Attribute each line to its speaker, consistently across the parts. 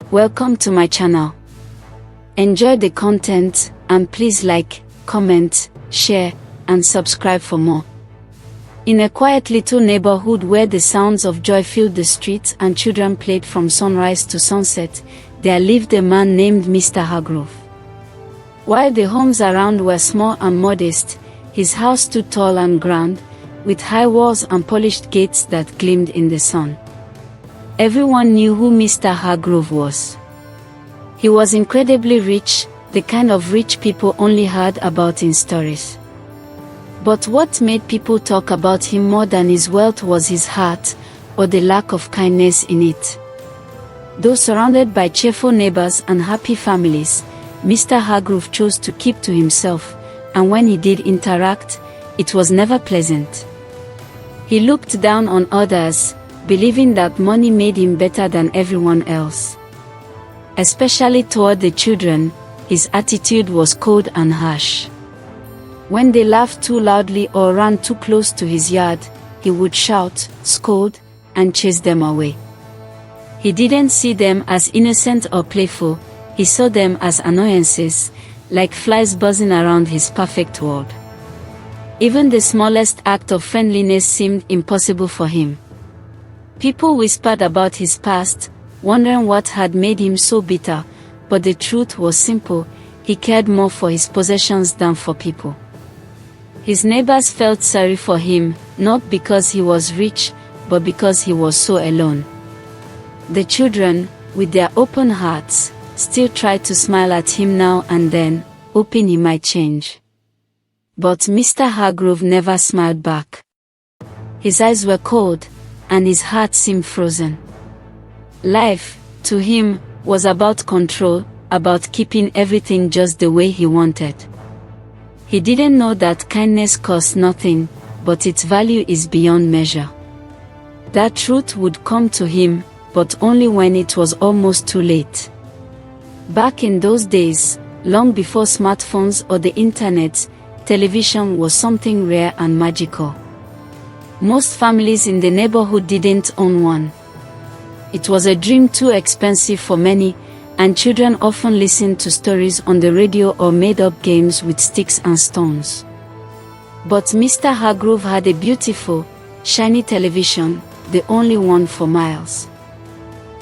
Speaker 1: Welcome to my channel. Enjoy the content and please like, comment, share, and subscribe for more. In a quiet little neighborhood where the sounds of joy filled the streets and children played from sunrise to sunset, there lived a man named Mr. Hargrove. While the homes around were small and modest, his house stood tall and grand, with high walls and polished gates that gleamed in the sun. Everyone knew who Mr. Hargrove was. He was incredibly rich, the kind of rich people only heard about in stories. But what made people talk about him more than his wealth was his heart, or the lack of kindness in it. Though surrounded by cheerful neighbors and happy families, Mr. Hargrove chose to keep to himself, and when he did interact, it was never pleasant. He looked down on others, believing that money made him better than everyone else. Especially toward the children, his attitude was cold and harsh. When they laughed too loudly or ran too close to his yard, he would shout, scold, and chase them away. He didn't see them as innocent or playful, he saw them as annoyances, like flies buzzing around his perfect world. Even the smallest act of friendliness seemed impossible for him. People whispered about his past, wondering what had made him so bitter, but the truth was simple: he cared more for his possessions than for people. His neighbors felt sorry for him, not because he was rich, but because he was so alone. The children, with their open hearts, still tried to smile at him now and then, hoping he might change. But Mr. Hargrove never smiled back. His eyes were cold, and his heart seemed frozen. Life, to him, was about control, about keeping everything just the way he wanted. He didn't know that kindness costs nothing, but its value is beyond measure. That truth would come to him, but only when it was almost too late. Back in those days, long before smartphones or the internet, television was something rare and magical. Most families in the neighborhood didn't own one. It was a dream too expensive for many, and children often listened to stories on the radio or made up games with sticks and stones. But Mr. Hargrove had a beautiful, shiny television, the only one for miles.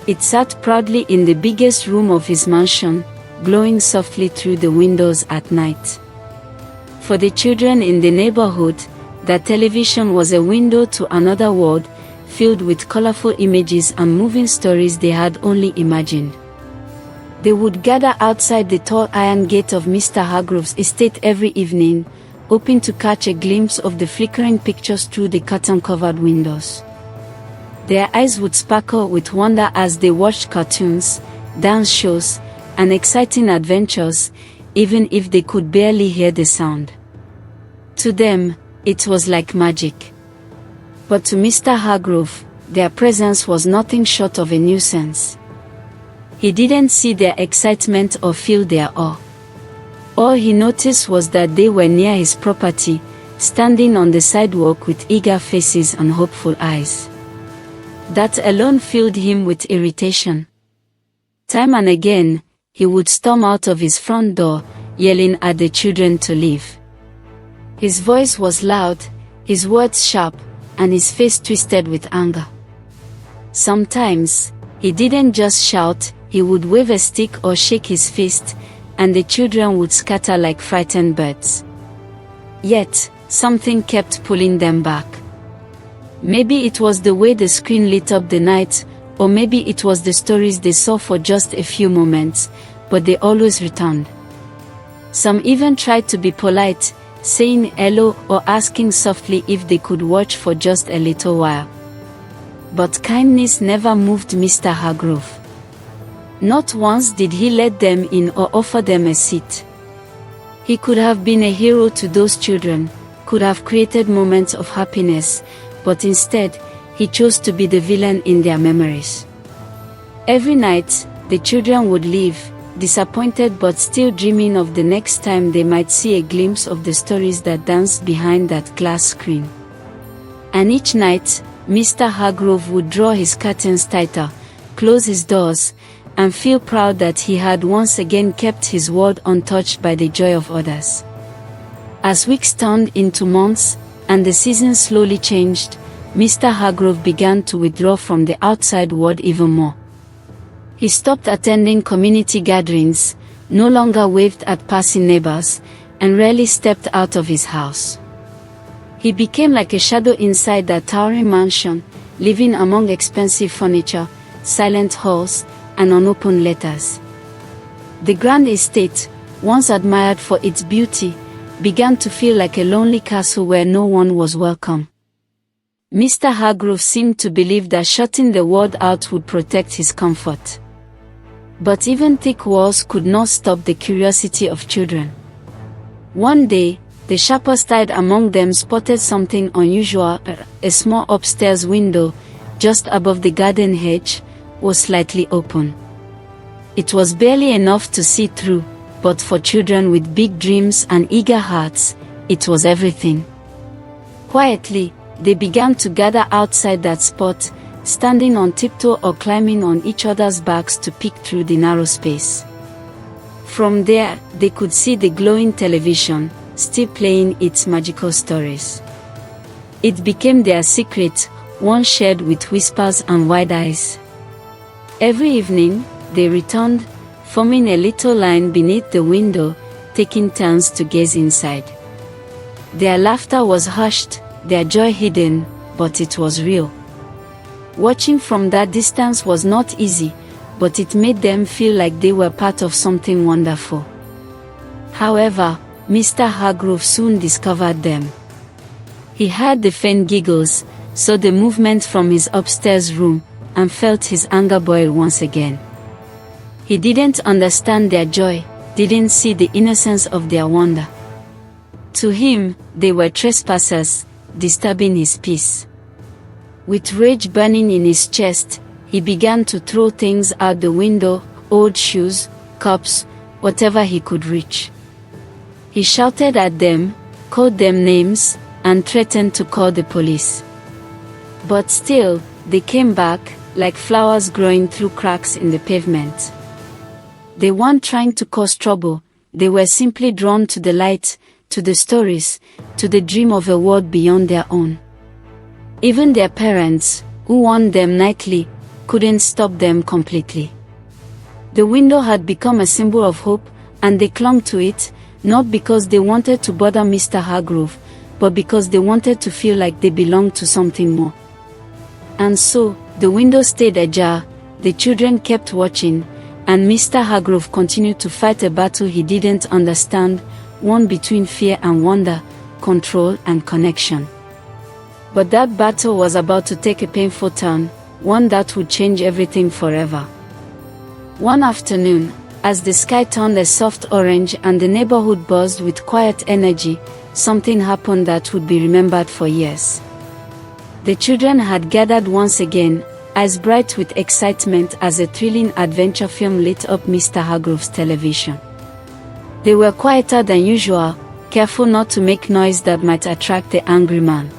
Speaker 1: It sat proudly in the biggest room of his mansion, glowing softly through the windows at night. For the children in the neighborhood, the television was a window to another world, filled with colorful images and moving stories they had only imagined. They would gather outside the tall iron gate of Mr. Hargrove's estate every evening, hoping to catch a glimpse of the flickering pictures through the curtain-covered windows. Their eyes would sparkle with wonder as they watched cartoons, dance shows, and exciting adventures, even if they could barely hear the sound. To them, it was like magic. But to Mr. Hargrove, their presence was nothing short of a nuisance. He didn't see their excitement or feel their awe. All he noticed was that they were near his property, standing on the sidewalk with eager faces and hopeful eyes. That alone filled him with irritation. Time and again, he would storm out of his front door, yelling at the children to leave. His voice was loud, his words sharp, and his face twisted with anger. Sometimes, he didn't just shout, he would wave a stick or shake his fist, and the children would scatter like frightened birds. Yet, something kept pulling them back. Maybe it was the way the screen lit up the night, or maybe it was the stories they saw for just a few moments, but they always returned. Some even tried to be polite, saying hello or asking softly if they could watch for just a little while. But kindness never moved Mr. Hargrove. Not once did he let them in or offer them a seat. He could have been a hero to those children, could have created moments of happiness, but instead, he chose to be the villain in their memories. Every night, the children would leave, disappointed but still dreaming of the next time they might see a glimpse of the stories that danced behind that glass screen. And each night, Mr. Hargrove would draw his curtains tighter, close his doors, and feel proud that he had once again kept his word untouched by the joy of others. As weeks turned into months, and the season slowly changed, Mr. Hargrove began to withdraw from the outside world even more. He stopped attending community gatherings, no longer waved at passing neighbors, and rarely stepped out of his house. He became like a shadow inside that towering mansion, living among expensive furniture, silent halls, and unopened letters. The grand estate, once admired for its beauty, began to feel like a lonely castle where no one was welcome. Mr. Hargrove seemed to believe that shutting the world out would protect his comfort. But even thick walls could not stop the curiosity of children. One day, the sharpest eyed among them spotted something unusual. A small upstairs window, just above the garden hedge, was slightly open. It was barely enough to see through, but for children with big dreams and eager hearts, it was everything. Quietly, they began to gather outside that spot, standing on tiptoe or climbing on each other's backs to peek through the narrow space. From there, they could see the glowing television, still playing its magical stories. It became their secret, one shared with whispers and wide eyes. Every evening, they returned, forming a little line beneath the window, taking turns to gaze inside. Their laughter was hushed, their joy hidden, but it was real. Watching from that distance was not easy, but it made them feel like they were part of something wonderful. However, Mr. Hargrove soon discovered them. He heard the faint giggles, saw the movement from his upstairs room, and felt his anger boil once again. He didn't understand their joy, didn't see the innocence of their wonder. To him, they were trespassers, disturbing his peace. With rage burning in his chest, he began to throw things out the window, old shoes, cups, whatever he could reach. He shouted at them, called them names, and threatened to call the police. But still, they came back, like flowers growing through cracks in the pavement. They weren't trying to cause trouble, they were simply drawn to the light, to the stories, to the dream of a world beyond their own. Even their parents, who warned them nightly, couldn't stop them completely. The window had become a symbol of hope, and they clung to it, not because they wanted to bother Mr. Hargrove, but because they wanted to feel like they belonged to something more. And so, the window stayed ajar, the children kept watching, and Mr. Hargrove continued to fight a battle he didn't understand, one between fear and wonder, control and connection. But that battle was about to take a painful turn, one that would change everything forever. One afternoon, as the sky turned a soft orange and the neighborhood buzzed with quiet energy, something happened that would be remembered for years. The children had gathered once again, eyes bright with excitement as a thrilling adventure film lit up Mr. Hargrove's television. They were quieter than usual, careful not to make noise that might attract the angry man.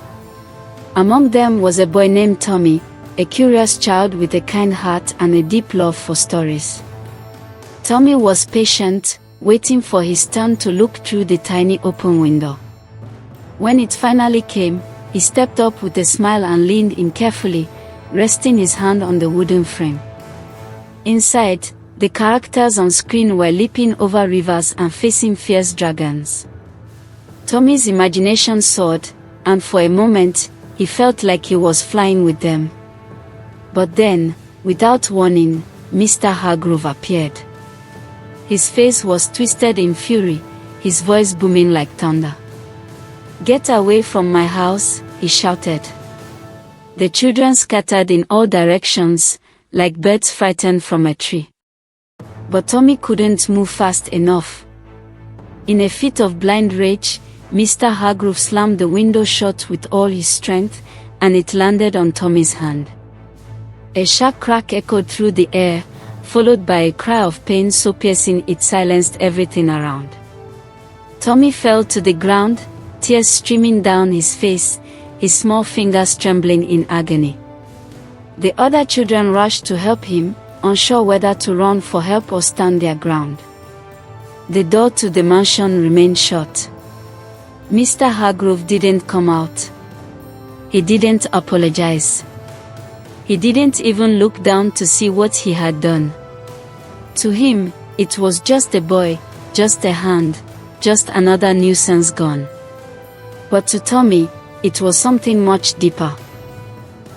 Speaker 1: Among them was a boy named Tommy, a curious child with a kind heart and a deep love for stories. Tommy was patient, waiting for his turn to look through the tiny open window. When it finally came, he stepped up with a smile and leaned in carefully, resting his hand on the wooden frame. Inside, the characters on screen were leaping over rivers and facing fierce dragons. Tommy's imagination soared, and for a moment, he felt like he was flying with them. But then, without warning, Mr. Hargrove appeared. His face was twisted in fury, his voice booming like thunder. "Get away from my house," he shouted. The children scattered in all directions, like birds frightened from a tree. But Tommy couldn't move fast enough. In a fit of blind rage, Mr. Hargrove slammed the window shut with all his strength, and it landed on Tommy's hand. A sharp crack echoed through the air, followed by a cry of pain so piercing it silenced everything around. Tommy fell to the ground, tears streaming down his face, his small fingers trembling in agony. The other children rushed to help him, unsure whether to run for help or stand their ground. The door to the mansion remained shut. Mr. Hargrove didn't come out. He didn't apologize. He didn't even look down to see what he had done. To him, it was just a boy, just a hand, just another nuisance gone. But to Tommy, it was something much deeper.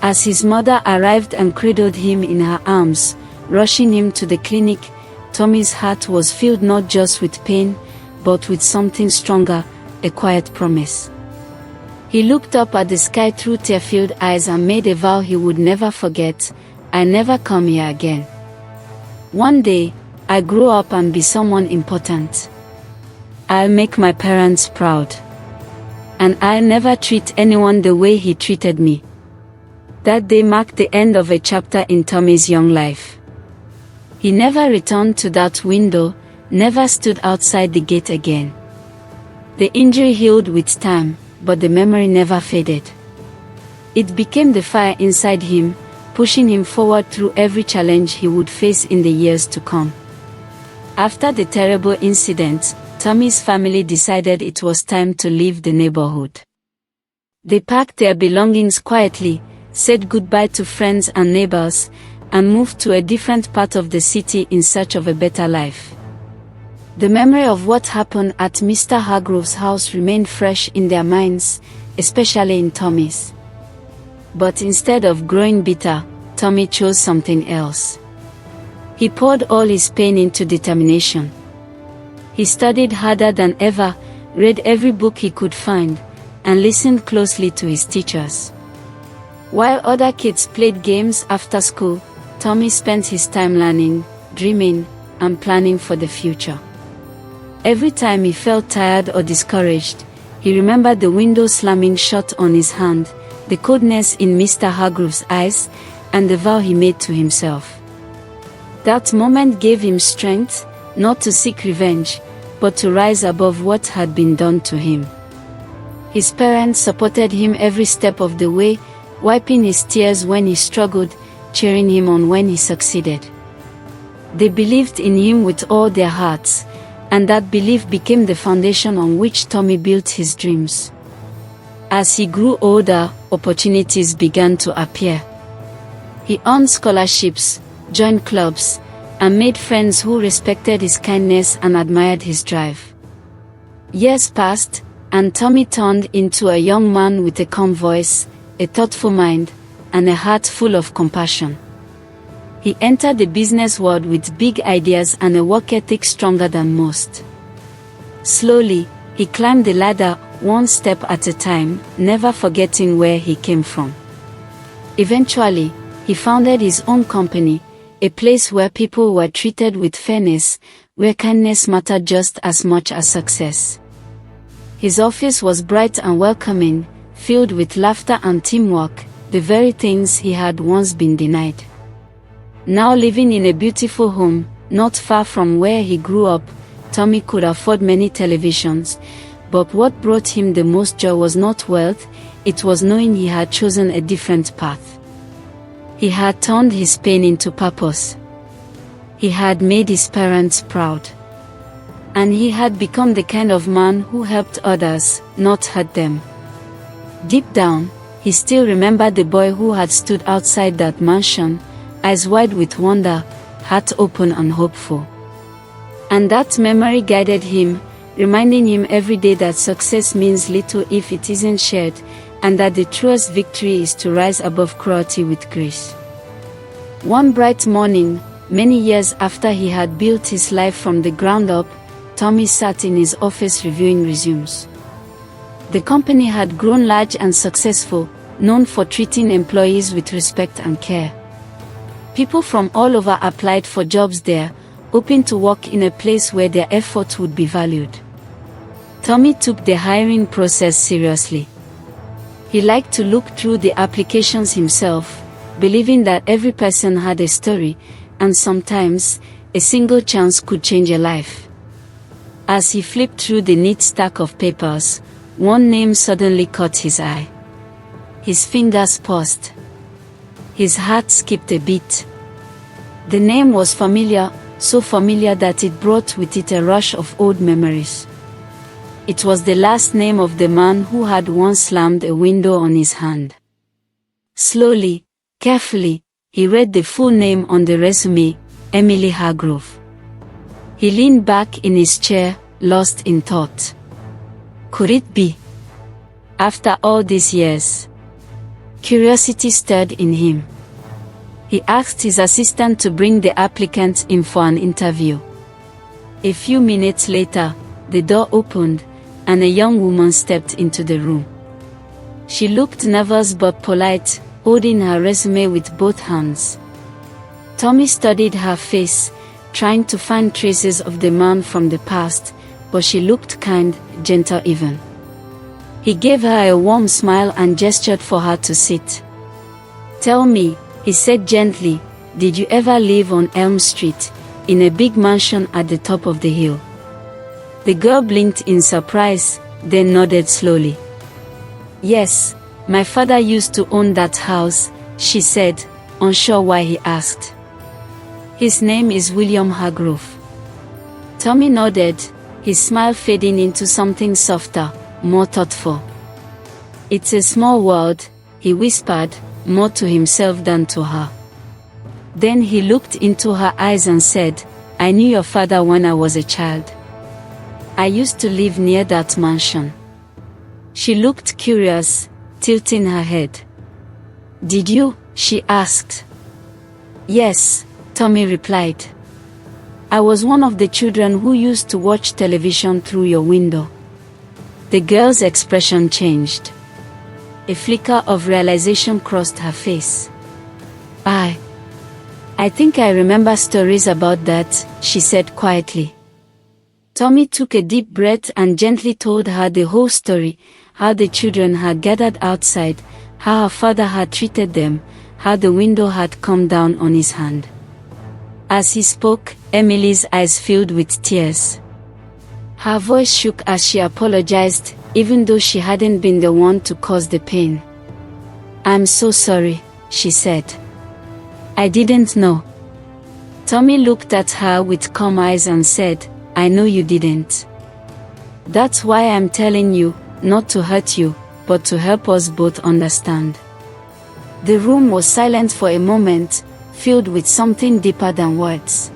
Speaker 1: As his mother arrived and cradled him in her arms, rushing him to the clinic, Tommy's heart was filled not just with pain, but with something stronger, a quiet promise. He looked up at the sky through tear-filled eyes and made a vow he would never forget: "I never come here again. One day, I grow up and be someone important. I'll make my parents proud. And I'll never treat anyone the way he treated me." That day marked the end of a chapter in Tommy's young life. He never returned to that window, never stood outside the gate again. The injury healed with time, but the memory never faded. It became the fire inside him, pushing him forward through every challenge he would face in the years to come. After the terrible incident, Tommy's family decided it was time to leave the neighborhood. They packed their belongings quietly, said goodbye to friends and neighbors, and moved to a different part of the city in search of a better life. The memory of what happened at Mr. Hargrove's house remained fresh in their minds, especially in Tommy's. But instead of growing bitter, Tommy chose something else. He poured all his pain into determination. He studied harder than ever, read every book he could find, and listened closely to his teachers. While other kids played games after school, Tommy spent his time learning, dreaming, and planning for the future. Every time he felt tired or discouraged, he remembered the window slamming shut on his hand, the coldness in Mr. Hargrove's eyes, and the vow he made to himself. That moment gave him strength, not to seek revenge, but to rise above what had been done to him. His parents supported him every step of the way, wiping his tears when he struggled, cheering him on when he succeeded. They believed in him with all their hearts, and that belief became the foundation on which Tommy built his dreams. As he grew older, opportunities began to appear. He earned scholarships, joined clubs, and made friends who respected his kindness and admired his drive. Years passed, and Tommy turned into a young man with a calm voice, a thoughtful mind, and a heart full of compassion. He entered the business world with big ideas and a work ethic stronger than most. Slowly, he climbed the ladder, one step at a time, never forgetting where he came from. Eventually, he founded his own company, a place where people were treated with fairness, where kindness mattered just as much as success. His office was bright and welcoming, filled with laughter and teamwork, the very things he had once been denied. Now living in a beautiful home, not far from where he grew up, Tommy could afford many televisions, but what brought him the most joy was not wealth, it was knowing he had chosen a different path. He had turned his pain into purpose. He had made his parents proud. And he had become the kind of man who helped others, not hurt them. Deep down, he still remembered the boy who had stood outside that mansion, eyes wide with wonder, heart open and hopeful. And that memory guided him, reminding him every day that success means little if it isn't shared, and that the truest victory is to rise above cruelty with grace. One bright morning, many years after he had built his life from the ground up, Tommy sat in his office reviewing resumes. The company had grown large and successful, known for treating employees with respect and care. People from all over applied for jobs there, hoping to work in a place where their efforts would be valued. Tommy took the hiring process seriously. He liked to look through the applications himself, believing that every person had a story, and sometimes, a single chance could change a life. As he flipped through the neat stack of papers, one name suddenly caught his eye. His fingers paused. His heart skipped a beat. The name was familiar, so familiar that it brought with it a rush of old memories. It was the last name of the man who had once slammed a window on his hand. Slowly, carefully, he read the full name on the resume, Emily Hargrove. He leaned back in his chair, lost in thought. Could it be? After all these years? Curiosity stirred in him. He asked his assistant to bring the applicant in for an interview. A few minutes later, the door opened, and a young woman stepped into the room. She looked nervous but polite, holding her resume with both hands. Tommy studied her face, trying to find traces of the man from the past, but she looked kind, gentle even. He gave her a warm smile and gestured for her to sit. "Tell me," he said gently, "did you ever live on Elm Street, in a big mansion at the top of the hill?" The girl blinked in surprise, then nodded slowly. "Yes, my father used to own that house," she said, unsure why he asked. "His name is William Hargrove." Tommy nodded, his smile fading into something softer, more thoughtful. "It's a small world," he whispered, more to himself than to her. Then he looked into her eyes and said, "I knew your father when I was a child. I used to live near that mansion." She looked curious, tilting her head. "Did you?" she asked. "Yes," Tommy replied. "I was one of the children who used to watch television through your window." The girl's expression changed. A flicker of realization crossed her face. I think I remember stories about that," she said quietly. Tommy took a deep breath and gently told her the whole story, how the children had gathered outside, how her father had treated them, how the window had come down on his hand. As he spoke, Emily's eyes filled with tears. Her voice shook as she apologized, even though she hadn't been the one to cause the pain. "I'm so sorry," she said. "I didn't know." Tommy looked at her with calm eyes and said, "I know you didn't. That's why I'm telling you, not to hurt you, but to help us both understand." The room was silent for a moment, filled with something deeper than words.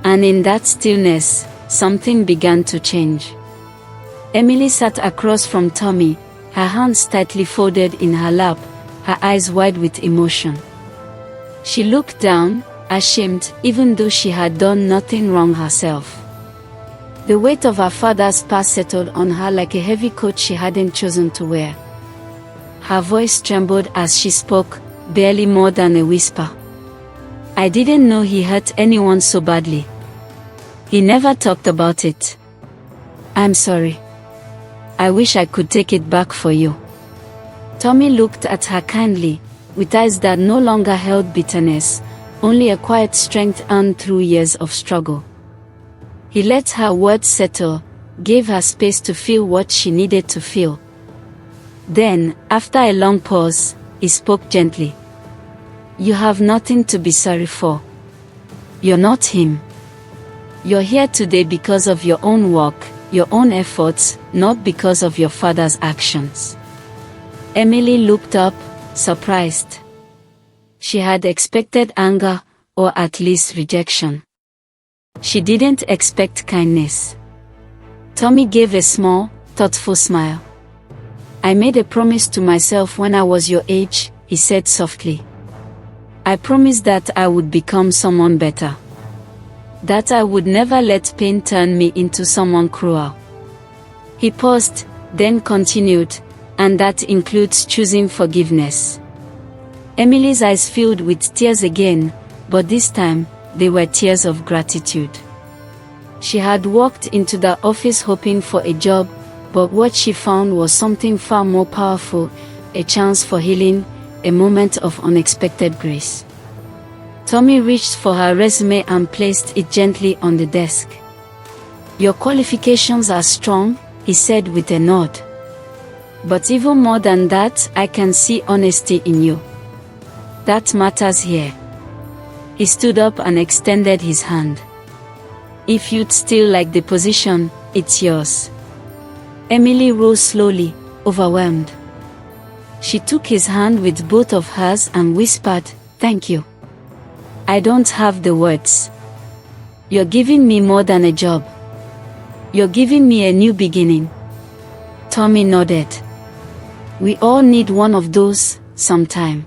Speaker 1: And in that stillness, something began to change. Emily sat across from Tommy, her hands tightly folded in her lap, her eyes wide with emotion. She looked down, ashamed, even though she had done nothing wrong herself. The weight of her father's past settled on her like a heavy coat she hadn't chosen to wear. Her voice trembled as she spoke, barely more than a whisper. "I didn't know he hurt anyone so badly. He never talked about it. I'm sorry. I wish I could take it back for you." Tommy looked at her kindly, with eyes that no longer held bitterness, only a quiet strength earned through years of struggle. He let her words settle, gave her space to feel what she needed to feel. Then, after a long pause, he spoke gently. "You have nothing to be sorry for. You're not him. You're here today because of your own work, your own efforts, not because of your father's actions." Emily looked up, surprised. She had expected anger, or at least rejection. She didn't expect kindness. Tommy gave a small, thoughtful smile. "I made a promise to myself when I was your age," he said softly. "I promised that I would become someone better. That I would never let pain turn me into someone cruel." He paused, then continued, "And that includes choosing forgiveness." Emily's eyes filled with tears again, but this time, they were tears of gratitude. She had walked into the office hoping for a job, but what she found was something far more powerful, a chance for healing, a moment of unexpected grace. Tommy reached for her resume and placed it gently on the desk. "Your qualifications are strong," he said with a nod. "But even more than that, I can see honesty in you. That matters here." He stood up and extended his hand. "If you'd still like the position, it's yours." Emily rose slowly, overwhelmed. She took his hand with both of hers and whispered, "Thank you. I don't have the words. You're giving me more than a job. You're giving me a new beginning." Tommy nodded. "We all need one of those, sometime."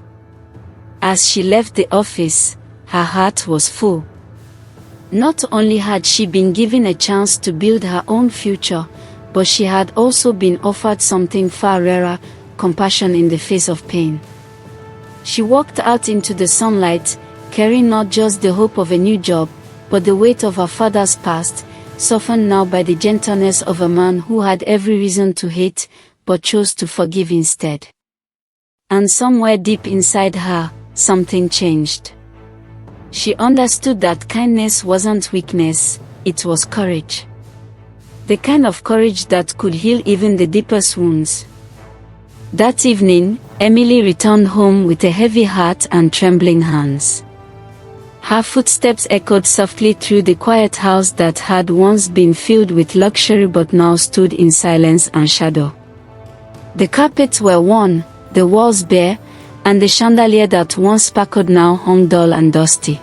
Speaker 1: As she left the office, her heart was full. Not only had she been given a chance to build her own future, but she had also been offered something far rarer, compassion in the face of pain. She walked out into the sunlight, carrying not just the hope of a new job, but the weight of her father's past, softened now by the gentleness of a man who had every reason to hate, but chose to forgive instead. And somewhere deep inside her, something changed. She understood that kindness wasn't weakness, it was courage. The kind of courage that could heal even the deepest wounds. That evening, Emily returned home with a heavy heart and trembling hands. Her footsteps echoed softly through the quiet house that had once been filled with luxury but now stood in silence and shadow. The carpets were worn, the walls bare, and the chandelier that once sparkled now hung dull and dusty.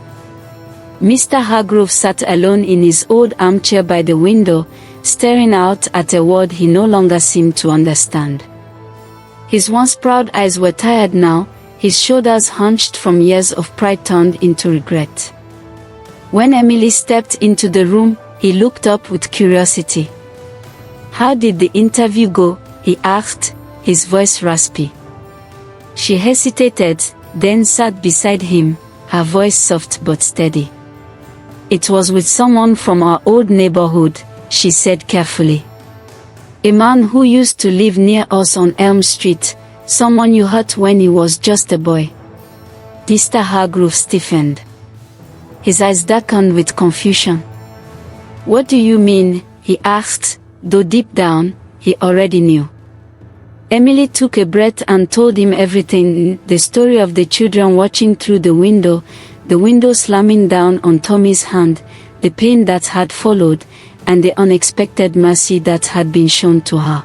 Speaker 1: Mr. Hargrove sat alone in his old armchair by the window, staring out at a world he no longer seemed to understand. His once proud eyes were tired now, his shoulders hunched from years of pride turned into regret. When Emily stepped into the room, he looked up with curiosity. "How did the interview go?" he asked, his voice raspy. She hesitated, then sat beside him, her voice soft but steady. "It was with someone from our old neighborhood," she said carefully. "A man who used to live near us on Elm Street, someone you hurt when he was just a boy." Mr. Hargrove stiffened. His eyes darkened with confusion. "What do you mean?" he asked, though deep down, he already knew. Emily took a breath and told him everything, the story of the children watching through the window slamming down on Tommy's hand, the pain that had followed, and the unexpected mercy that had been shown to her.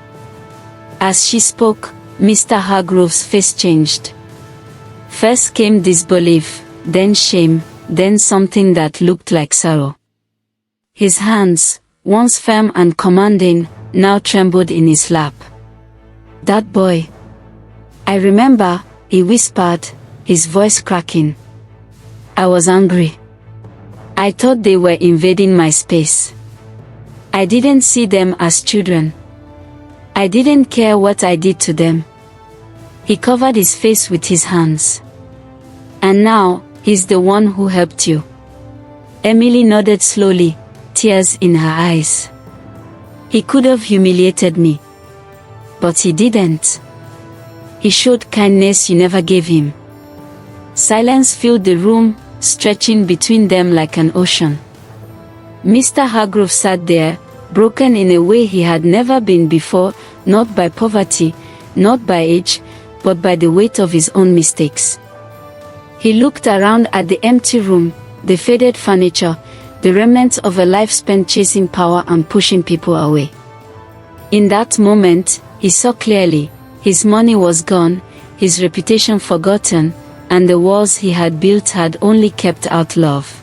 Speaker 1: As she spoke, Mr. Hargrove's face changed. First came disbelief, then shame, then something that looked like sorrow. His hands, once firm and commanding, now trembled in his lap. "That boy. I remember," he whispered, his voice cracking. "I was angry. I thought they were invading my space. I didn't see them as children. I didn't care what I did to them." He covered his face with his hands. "And now, he's the one who helped you." Emily nodded slowly, tears in her eyes. "He could have humiliated me. But he didn't. He showed kindness you never gave him." Silence filled the room, stretching between them like an ocean. Mr. Hargrove sat there, broken in a way he had never been before, not by poverty, not by age, but by the weight of his own mistakes. He looked around at the empty room, the faded furniture, the remnants of a life spent chasing power and pushing people away. In that moment, he saw clearly, his money was gone, his reputation forgotten, and the walls he had built had only kept out love.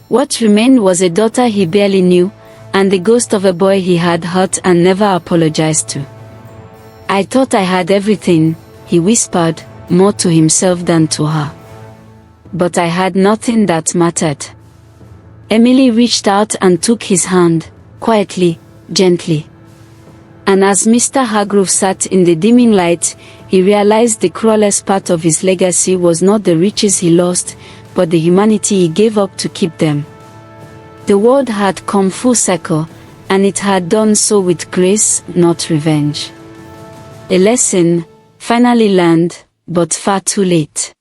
Speaker 1: What remained was a daughter he barely knew, and the ghost of a boy he had hurt and never apologized to. "I thought I had everything," he whispered, more to himself than to her. "But I had nothing that mattered." Emily reached out and took his hand, quietly, gently. And as Mr. Hargrove sat in the dimming light, he realized the cruelest part of his legacy was not the riches he lost, but the humanity he gave up to keep them. The world had come full circle, and it had done so with grace, not revenge. A lesson, finally learned, but far too late.